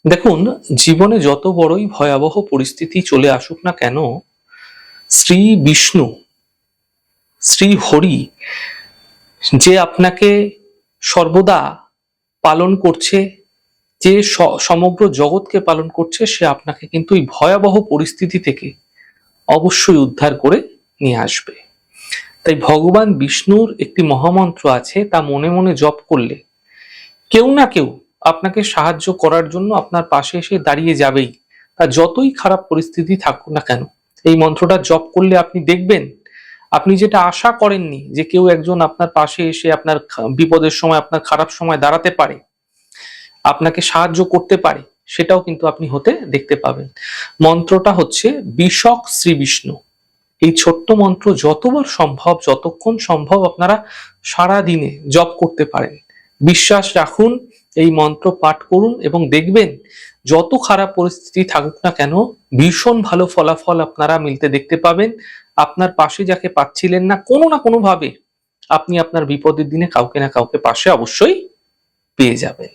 দেখুন, জীবনে যত বড়ই ভয়াবহ পরিস্থিতি চলে আসুক না কেন, শ্রী বিষ্ণু, শ্রী হরি যে আপনাকে সর্বদা পালন করছে, যে সমগ্র জগৎকে পালন করছে, সে আপনাকে কিন্তু এই ভয়াবহ পরিস্থিতি থেকে অবশ্যই উদ্ধার করে নিয়ে আসবে। তাই ভগবান বিষ্ণুর একটি মহামন্ত্র আছে, তা মনে মনে জপ করলে কেউ না কেউ আপনাকে সাহায্য করার জন্য আপনার পাশে এসে দাঁড়িয়ে যাবেই। তা যতই খারাপ পরিস্থিতি থাকুক না কেন, এই মন্ত্রটা জপ করলে আপনি দেখবেন, আপনি যেটা আশা করেননি যে কেউ একজন আপনার পাশে এসে আপনার বিপদের সময়, আপনার খারাপ সময় দাঁড়াতে পারে, আপনাকে সাহায্য করতে পারে, সেটাও কিন্তু আপনি হতে দেখতে পাবেন। মন্ত্রটা হচ্ছে বিশক শ্রী বিষ্ণু। এই ছোট্ট মন্ত্র যতবার সম্ভব, যতক্ষণ সম্ভব আপনারা সারা দিনে জপ করতে পারেন। বিশ্বাস রাখুন, এই মন্ত্র পাঠ করুন এবং দেখবেন যত খারাপ পরিস্থিতি থাকুক না কেন, ভীষণ ভালো ফলাফল আপনারা মিলতে দেখতে পাবেন। আপনার পাশে যাকে পাচ্ছিলেন না কোনো ভাবে, আপনি আপনার বিপদের দিনে কাউকে না কাউকে পাশে অবশ্যই পেয়ে যাবেন।